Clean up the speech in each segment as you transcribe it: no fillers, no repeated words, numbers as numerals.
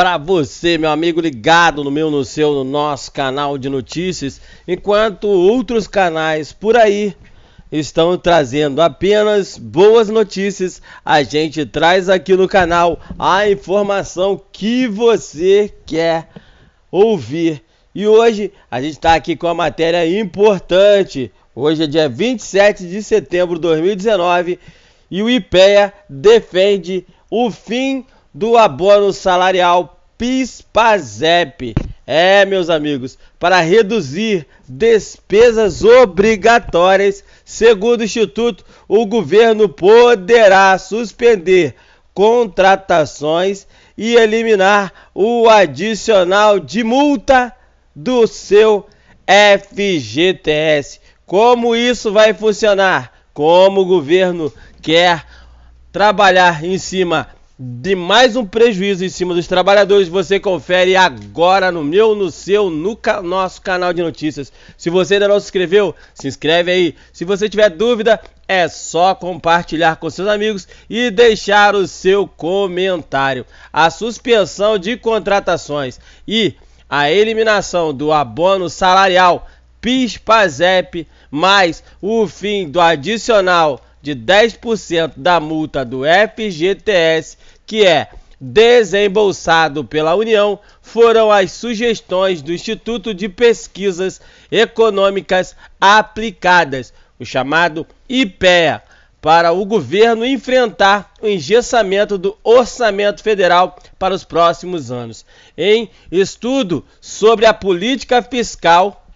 para você, meu amigo ligado no nosso canal de notícias, enquanto outros canais por aí estão trazendo apenas boas notícias, a gente traz aqui no canal a informação que você quer ouvir. E hoje a gente está aqui com a matéria importante. Hoje é dia 27 de setembro de 2019 e o IPEA defende o fim do abono salarial PIS/PASEP. Meus amigos, para reduzir despesas obrigatórias, segundo o Instituto, o governo poderá suspender contratações e eliminar o adicional de multa do seu FGTS. Como isso vai funcionar? Como o governo quer trabalhar em cima de mais um prejuízo em cima dos trabalhadores, você confere agora no nosso canal de notícias. Se você ainda não se inscreveu, se inscreve aí. Se você tiver dúvida, é só compartilhar com seus amigos e deixar o seu comentário. A suspensão de contratações e a eliminação do abono salarial PIS/PASEP, mais o fim do adicional de 10% da multa do FGTS, que é desembolsado pela União, foram as sugestões do Instituto de Pesquisas Econômicas Aplicadas, o chamado IPEA, para o governo enfrentar o engessamento do orçamento federal para os próximos anos. Em estudo sobre a política fiscal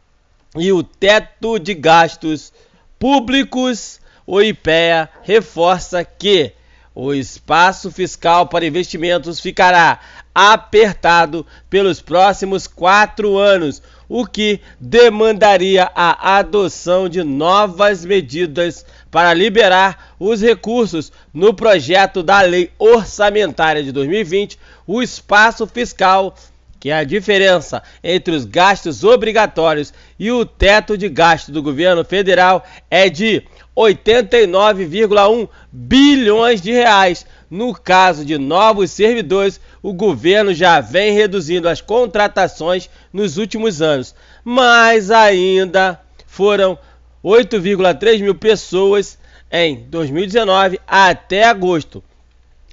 e o teto de gastos públicos, o IPEA reforça que o espaço fiscal para investimentos ficará apertado pelos próximos 4 anos, o que demandaria a adoção de novas medidas para liberar os recursos. No projeto da Lei Orçamentária de 2020, o espaço fiscal, que é a diferença entre os gastos obrigatórios e o teto de gasto do governo federal, é de 89,1 bilhões de reais. No caso de novos servidores, o governo já vem reduzindo as contratações nos últimos anos, mas ainda foram 8,3 mil pessoas em 2019 até agosto.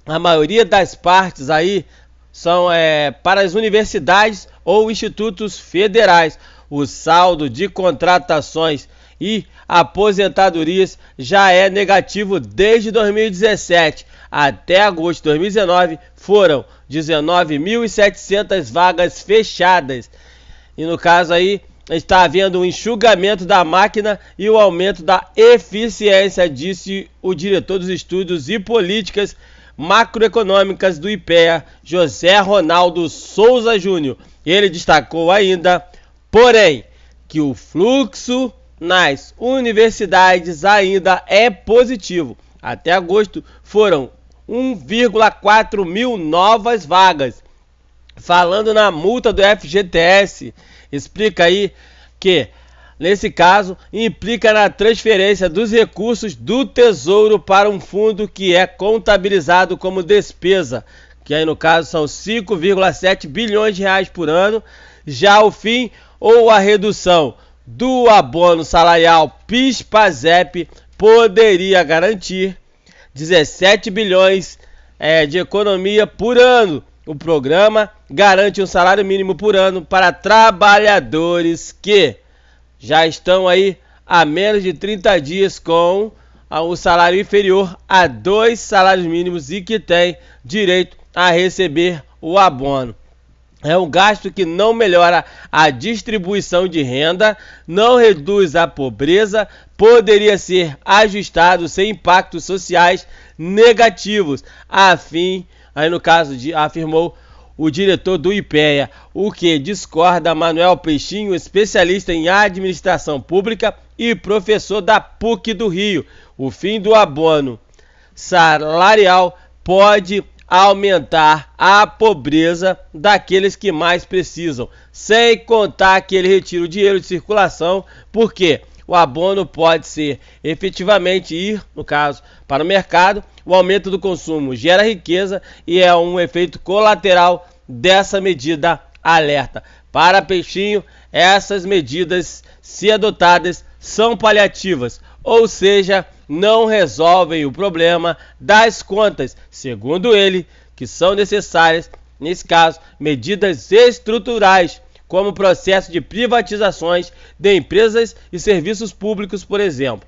A maioria das partes aí são para as universidades ou institutos federais. O saldo de contratações e aposentadorias já é negativo desde 2017. Até agosto de 2019 foram 19.700 vagas fechadas. E no caso aí está havendo um enxugamento da máquina e o aumento da eficiência, disse o diretor dos estudos e políticas macroeconômicas do IPEA, José Ronaldo Souza Júnior. Ele destacou ainda, porém, que o fluxo nas universidades ainda é positivo. Até agosto foram 1,4 mil novas vagas. Falando na multa do FGTS, explica aí que, nesse caso, implica na transferência dos recursos do Tesouro para um fundo que é contabilizado como despesa, que aí no caso são 5,7 bilhões de reais por ano. Já o fim ou a redução do abono salarial PIS/PASEP poderia garantir 17 bilhões de economia por ano. O programa garante um salário mínimo por ano para trabalhadores que já estão aí há menos de 30 dias com o salário inferior a 2 salários mínimos e que têm direito a receber o abono. É um gasto que não melhora a distribuição de renda, não reduz a pobreza, poderia ser ajustado sem impactos sociais negativos, afirmou o diretor do IPEA, o que discorda Manuel Peixinho, especialista em administração pública e professor da PUC do Rio. O fim do abono salarial pode aumentar a pobreza daqueles que mais precisam, sem contar que ele retira o dinheiro de circulação, porque o abono pode ser efetivamente ir, no caso, para o mercado. O aumento do consumo gera riqueza e é um efeito colateral dessa medida alerta. Para Peixinho, essas medidas, se adotadas, são paliativas, ou seja, não resolvem o problema das contas, segundo ele, que são necessárias, nesse caso, medidas estruturais, como o processo de privatizações de empresas e serviços públicos, por exemplo.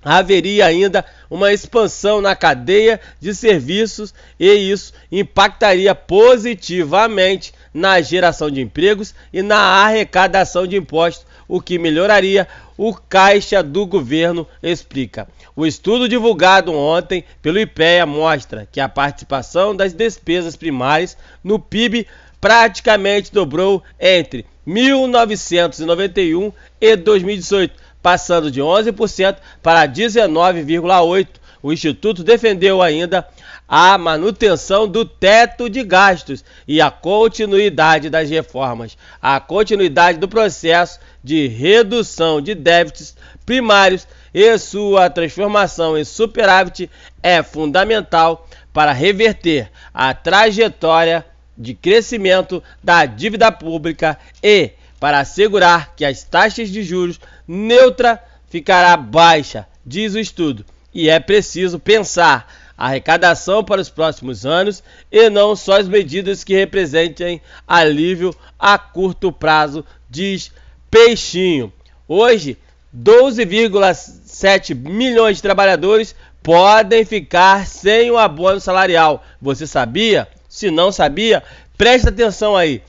Haveria ainda uma expansão na cadeia de serviços e isso impactaria positivamente na geração de empregos e na arrecadação de impostos, o que melhoraria o caixa do governo, explica. O estudo divulgado ontem pelo IPEA mostra que a participação das despesas primárias no PIB praticamente dobrou entre 1991 e 2018, passando de 11% para 19,8%. O Instituto defendeu ainda a manutenção do teto de gastos e a continuidade das reformas. A continuidade do processo de redução de déficits primários e sua transformação em superávit é fundamental para reverter a trajetória de crescimento da dívida pública e para assegurar que as taxas de juros neutra ficará baixa, diz o estudo. E é preciso pensar a arrecadação para os próximos anos e não só as medidas que representem alívio a curto prazo, diz Peixinho. Hoje, 12,7 milhões de trabalhadores podem ficar sem o abono salarial. Você sabia? Se não sabia, presta atenção aí.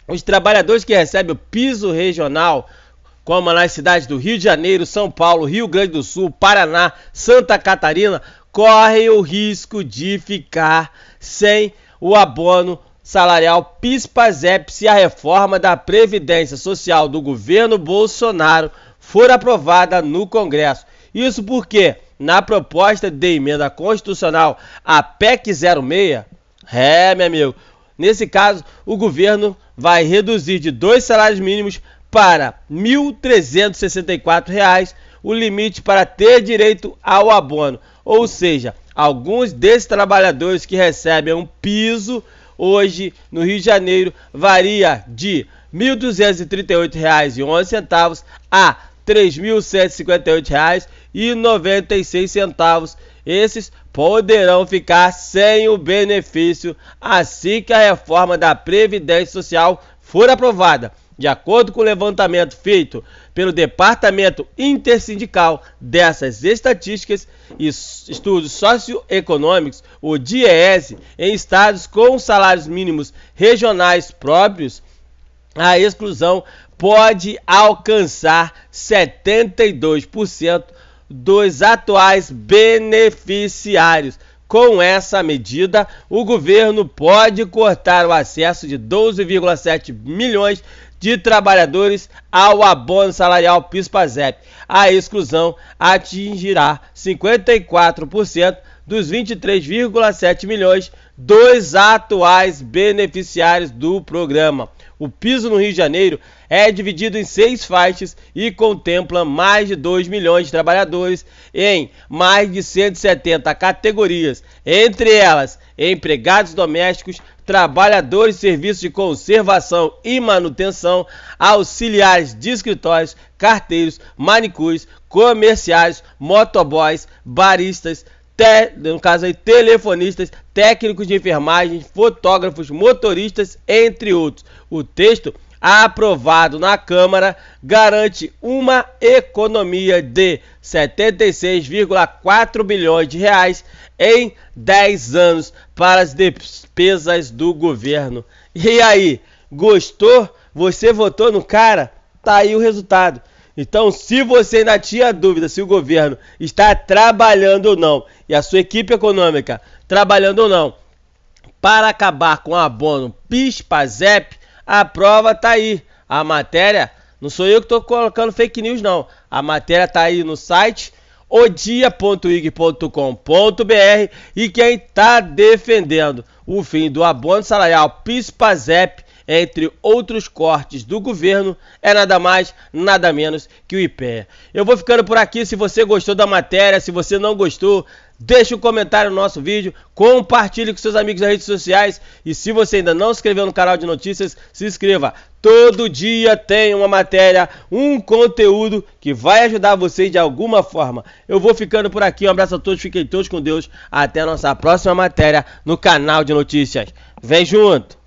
Os trabalhadores que recebem o piso regional, como nas cidades do Rio de Janeiro, São Paulo, Rio Grande do Sul, Paraná, Santa Catarina, correm o risco de ficar sem o abono salarial PIS/PASEP se a reforma da Previdência Social do governo Bolsonaro for aprovada no Congresso. Isso porque, na proposta de emenda constitucional, a PEC 06, meu amigo, nesse caso, o governo vai reduzir de 2 salários mínimos para R$ 1.364 o limite para ter direito ao abono. Ou seja, alguns desses trabalhadores que recebem um piso hoje no Rio de Janeiro varia de R$ 1.238,11 a R$ 3.158,96. Esses poderão ficar sem o benefício assim que a reforma da Previdência Social for aprovada. De acordo com o levantamento feito pelo Departamento Intersindical dessas estatísticas e estudos socioeconômicos, o DIEESE, em estados com salários mínimos regionais próprios, a exclusão pode alcançar 72% dos atuais beneficiários. Com essa medida, o governo pode cortar o acesso de 12,7 milhões de trabalhadores ao abono salarial PIS/PASEP. A exclusão atingirá 54% dos 23,7 milhões dos atuais beneficiários do programa. O piso no Rio de Janeiro é dividido em 6 faixas e contempla mais de 2 milhões de trabalhadores em mais de 170 categorias, entre elas empregados domésticos, trabalhadores de serviços de conservação e manutenção, auxiliares de escritórios, carteiros, manicures, comerciários, motoboys, baristas, no caso aí, telefonistas, técnicos de enfermagem, fotógrafos, motoristas, entre outros. O texto aprovado na Câmara garante uma economia de 76,4 bilhões de reais em 10 anos para as despesas do governo. E aí, gostou? Você votou no cara? Tá aí o resultado. Então, se você ainda tinha dúvida se o governo está trabalhando ou não, e a sua equipe econômica trabalhando ou não, para acabar com o abono PIS/PASEP, a prova está aí. A matéria, não sou eu que estou colocando fake news não, a matéria está aí no site odia.ig.com.br e quem está defendendo o fim do abono salarial PIS/PASEP, entre outros cortes do governo, é nada mais, nada menos que o IPEA. Eu vou ficando por aqui. Se você gostou da matéria, se você não gostou, deixe um comentário no nosso vídeo, compartilhe com seus amigos nas redes sociais e se você ainda não se inscreveu no canal de notícias, se inscreva. Todo dia tem uma matéria, um conteúdo que vai ajudar vocês de alguma forma. Eu vou ficando por aqui, um abraço a todos, fiquem todos com Deus. Até a nossa próxima matéria no canal de notícias. Vem junto!